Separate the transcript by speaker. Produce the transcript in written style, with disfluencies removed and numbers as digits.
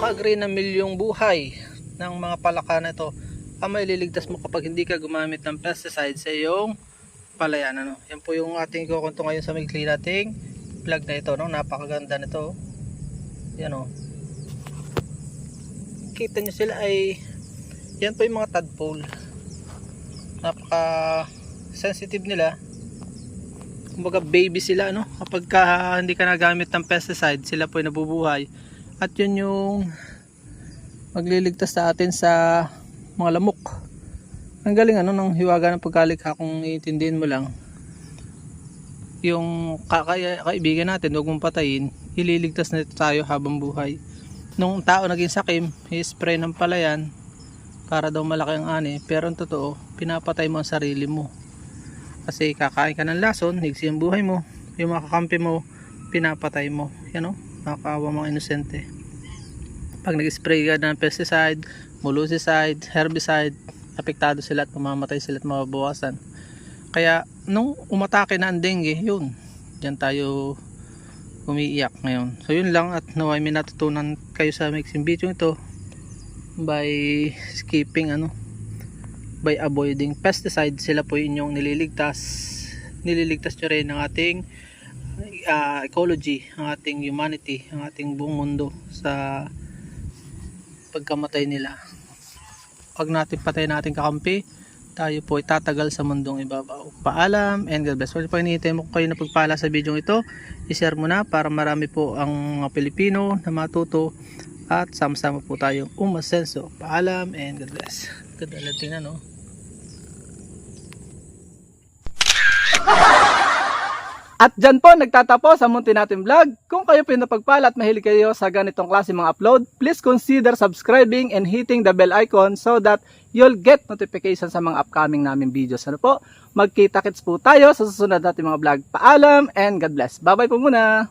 Speaker 1: napaka-agree na milyong buhay ng mga palaka na ito ang maililigtas mo kapag hindi ka gumamit ng pesticide sa iyong palayan. Ano? Yan po yung ating kukunto ngayon sa maikli nating vlog na ito. No? Napakaganda nito. Yan o. Kita nyo sila ay yan po yung mga tadpole. Napaka sensitive nila. Kumbaga baby sila, no? Kapag hindi ka nagamit ng pesticide, sila po ay nabubuhay. At yun yung magliligtas sa atin sa mga lamok. Ang galing ano ng hiwaga ng pagkalikha kung iintindihin mo lang. Yung kaibigan natin, huwag mong patayin, ililigtas na ito tayo habang buhay. Nung tao naging sakim, i-spray ng palayan para daw malaki ang ani, pero ang totoo, pinapatay mo ang sarili mo. Kasi kakain ka ng lason, higsi ang buhay mo, yung mga kakampi mo, pinapatay mo. Yan o, nakakaawa mga inosente. Pag nag-spray ka ng pesticide, molusicide, herbicide, apektado sila at mamamatay sila at mababawasan. Kaya nung umatake na ang dengue, yun, dyan tayo umiiyak ngayon. So yun lang, at naway may natutunan kayo sa mixing video ito by skipping by avoiding pesticide. Sila po inyong nililigtas nyo rin ang ating ecology, ang ating humanity, ang ating buong mundo sa pagkamatay nila. Pag natin patay natin kakampi, tayo po itatagal sa mundong ibabaw. Paalam and God bless. Pag hinihintay mo kayo na pagpala sa video ito, i-share mo na para marami po ang mga Pilipino na matuto at sama-sama po tayong umasenso. Paalam and God bless. Ganda lang tingnan, no?
Speaker 2: At dyan po nagtatapos ang munti natin vlog. Kung kayo pinapagpala at mahilig kayo sa ganitong klase mga upload, please consider subscribing and hitting the bell icon so that you'll get notification sa mga upcoming namin videos. Ano po? Magkita-kits po tayo sa susunod natin mga vlog. Paalam and God bless. Bye bye po muna.